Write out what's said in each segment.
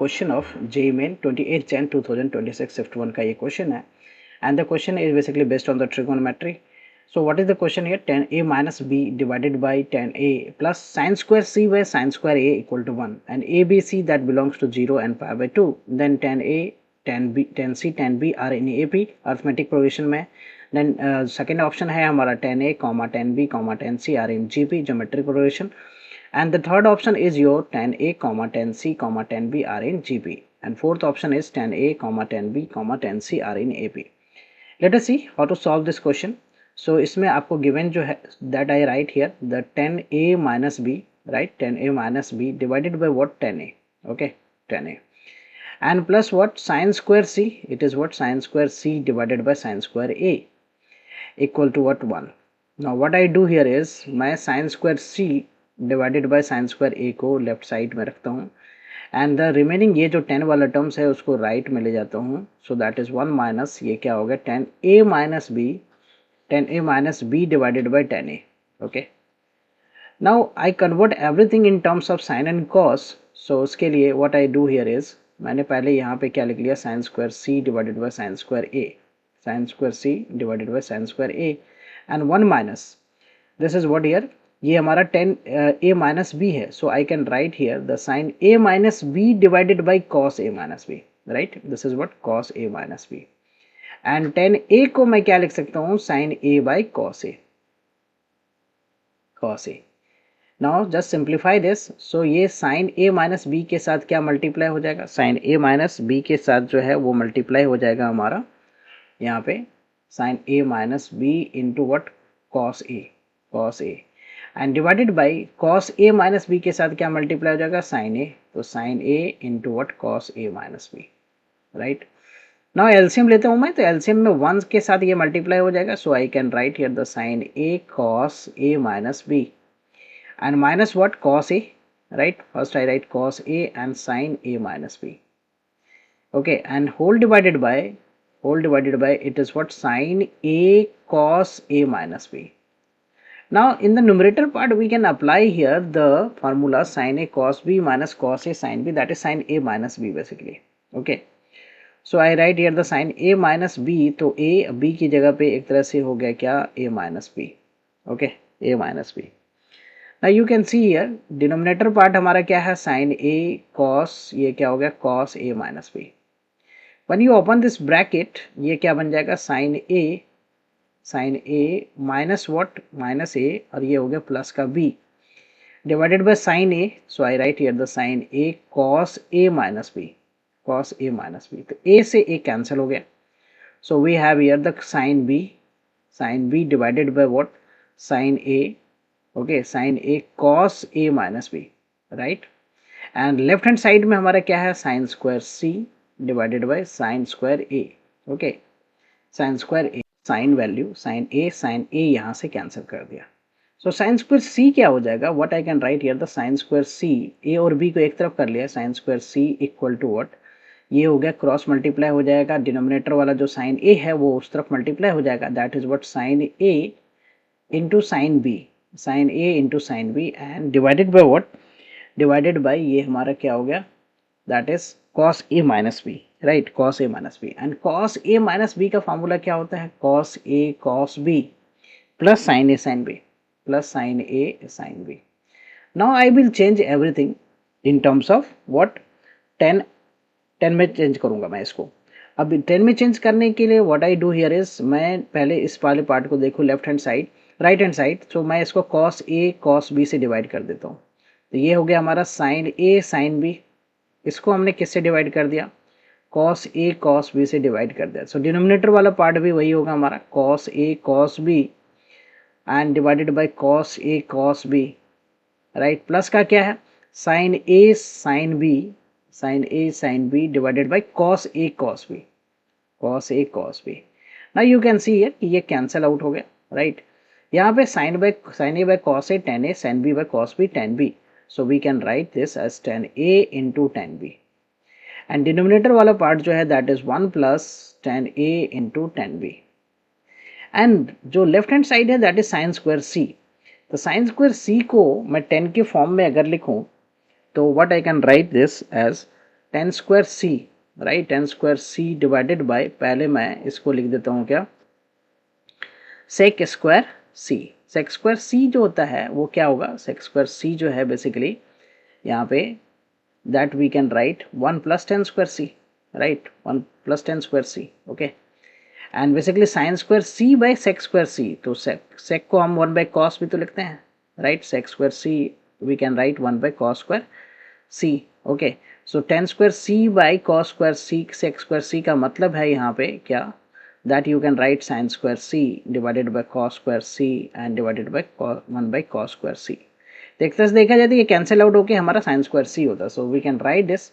Question of JEE main 28 Jan 2026 shift 1 का ये question है and the question is basically based on the trigonometry. So what is the question here? 10a minus b divided by 10a plus sin square c by sin square a equal to 1 and abc that belongs to 0 and pi by 2. Then 10a 10b 10c 10b are in ap arithmetic progression में. Then second option है हमारा 10a 10b 10c are in gp geometric progression. And the third option is your 10a 10c 10b are in gp and fourth option is 10a 10b 10c are in ap. Let us see how to solve this question. So इसमें आपको given जो है that I write here the 10a minus b, right, 10a minus b divided by what? 10a. Okay, 10a and plus what? Sin square c. It is what? Sin square c divided by sin square a equal to what? 1. Now what I do here is मैं sin square c divided by sin square a को left side में रखता हूँ and the remaining ये जो 10 वाला terms है उसको राइट में ले जाता हूँ. सो दैट इज 1 माइनस ये क्या हो गया 10a minus b, 10a minus b divided by 10a. Okay, now I convert everything in terms of sine and cos. So उसके लिए what I do here is मैंने पहले यहाँ पे क्या लिख लिया sine square c divided by sine square a, sine square c divided by sine square a and 1 minus this is what here ये हमारा 10a माइनस बी है. So I can write here the sine a minus B divided by cos a minus B, right. This is what cos a minus B and 10a को मैं क्या लिख सकता हूँ sine a by cos a, cos a. Now just simplify this. So ये sine a minus B के साथ क्या मल्टीप्लाई हो जाएगा, साइन a माइनस बी के साथ जो है वो मल्टीप्लाई हो जाएगा हमारा यहाँ पे sine a minus B into what cos a, cos a and divided by cos A minus B के साथ क्या मल्टीप्लाई हो जाएगा साइन ए, तो sine A into what cos A minus B, right. Now LCM लेता हूँ मैं, तो एलसीएम में 1 के साथ ये मल्टीप्लाई हो जाएगा. So I can write here the sine A cos A minus B and minus what cos A, right. First I write cos A and sine A minus B. Okay, and whole divided by it is what sine A cos A minus B. Now in the numerator part we can apply here the formula sin a cos b minus cos a sin b, that is sin a minus b basically. Okay, so I write here the sin a minus b, तो a b की जगह पे एक तरह से हो गया क्या a minus b. Okay, a minus b. Now you can see here denominator part हमारा क्या है sin a cos, ये क्या हो गया cos a minus b. When you open this bracket ये क्या बन जाएगा sin a minus what minus A और ये हो गया प्लस का b divided by sine A. So I write here the sine A cos A minus B, cos A minus B. तो ए से ए कैंसिल हो गया. So we have here the sine B divided by what sine A. Okay, sine A cos A minus B, right. And left hand side में हमारा क्या है sign square C divided by sine square A. Okay, sine square A, sine value sine A यहाँ से cancel कर दिया. So sine square सी क्या हो जाएगा, what I can write here the sine square C, A और बी को एक तरफ कर लिया, sine square C equal to what ये हो गया क्रॉस मल्टीप्लाई हो जाएगा, डिनोमिनेटर वाला जो साइन ए है वो उस तरफ मल्टीप्लाई हो जाएगा, that is what sine A into sine B, sine A into sine B and divided by what, divided by ये हमारा क्या हो गया that is cos a minus b, right, cos a minus b. And cos a minus b का formula क्या होता है cos a cos b plus sin a sin b, plus sin a sin b. Now I will change everything in terms of what 10 में change करूंगा मैं इसको. अब 10 में चेंज करने के लिए what I do here is मैं पहले इस वाले पार्ट को देखूँ left hand side right hand side. So मैं इसको cos a cos b से डिवाइड कर देता हूँ. तो ये हो गया हमारा sin a sin b, इसको हमने किससे डिवाइड कर दिया cos a cos b से डिवाइड कर दिया. सो डिनोमिनेटर वाला पार्ट भी वही होगा हमारा cos a cos b and divided bye cos a cos b, right. Plus का क्या है sin a sin b, sin a sin b divided bye cos a cos b, cos a cos b. Now you can see here कि ये cancel out हो गया, right. यहाँ पे sin a by cos a tan a, sin b by cos b tan b. So we can write this as tan a into tan b and denominator वाला part जो है that is 1 plus tan a into tan b and जो left hand side है that is sin square c. तो sin square c को मैं 10 के form में अगर लिखूं तो what I can write this as tan square C, right, tan square C divided by, पहले मैं इसको लिख देता हूँ क्या, सेक स्क्वायर सी। सेक स्क्वायर सी जो होता है वो क्या होगा, सेक स्क्वायर सी जो है बेसिकली यहाँ पे that we can write 1 plus 10 square c, right, 1 plus 10 square c, okay, and basically sin square c by sec square c, तो sec को हम 1 by cos भी तो लिखते हैं, right, sec square c we can write 1 by cos square c, okay, so 10 square c by cos square c sec square c का मतलब है यहाँ पे क्या, that you can write sin square c divided by cos square c and divided by 1 by cos square c। देखते देखा जाए तो ये कैंसिल आउट होके हमारा साइन स्क्वायर सी होता है, so we can write this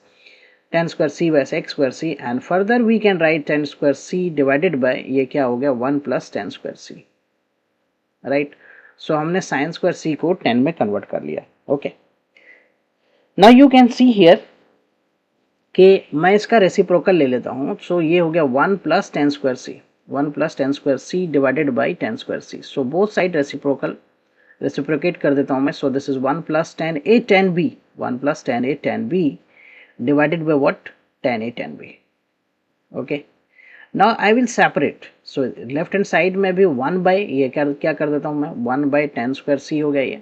tan square C by sec square C and further we can write tan square C divided by ये क्या हो गया 1 plus tan square C, right. So हमने sine square सी को 10 में convert कर लिया, okay. Now you can see here कि मैं इसका रेसिप्रोकल ले लेता हूँ, सो ये हो गया 1 plus tan square C, 1 plus tan square C divided by tan square C, so both side reciprocate कर देता हूँ मैं, so this is 1 plus tan A ten B, 1 plus tan A ten B divided by what, ten A ten B, okay. Now I will separate, so left hand side में भी 1 by ये क्या कर देता हूँ मैं, 1 बाई टेन स्क्वायर सी हो गया ये,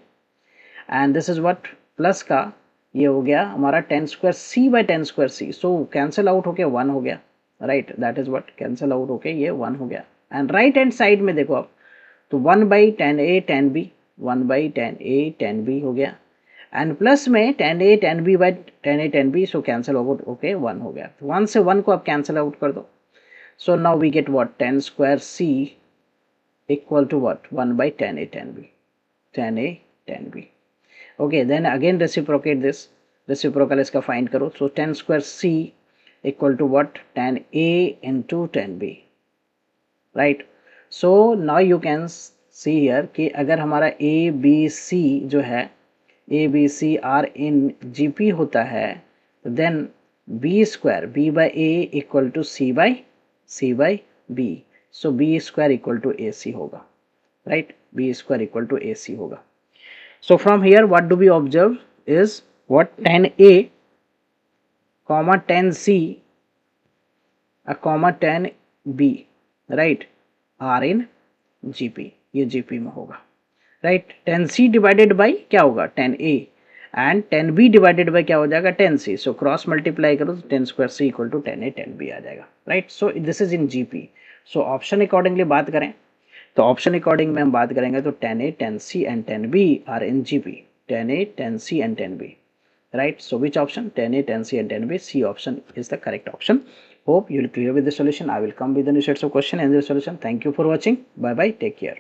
and this is what plus का ये हो गया हमारा tan square C by tan square C, so cancel out होके 1 हो गया, right, that is what cancel out होके ये 1 हो गया। एंड राइट हैंड साइड में देखो आप, तो 1 by ten A ten B, 1 by ten A ten B हो गया, एंड प्लस में tan A ten B by ten A ten B, so cancel out okay 1 हो गया, 1 से 1 को आप कैंसिल आउट कर दो, so now we get what ten square C equal to what 1 by ten A ten B, ten A ten B, okay. Then again reciprocate this, reciprocal इसका find करो, so ten square C equal to what ten A into ten B, right. So now you can see here कि अगर हमारा A B C जो है, A B C are in G P होता है, then B square B by A equal to C by B, so B square equal to A C होगा, right, B square equal to A C होगा। So from here what do we observe is what 10a comma 10c comma 10b, right, are in GP, ये GP में होगा, right, 10c divided by क्या होगा 10a and 10b divided by क्या हो जाएगा 10c, so cross multiply करो तो 10 square c equal to 10a 10b आ जाएगा, right, so this is in GP। so option accordingly बात करें तो ऑप्शन अकॉर्डिंग में हम बात करेंगे तो 10a 10c and 10b are in GP, 10a 10c and 10b, right, so which option 10a 10c and 10b, C option is the correct option। hope you will clear with the solution। I will come with the new sets of question and the solution। thank you for watching, bye bye, take care।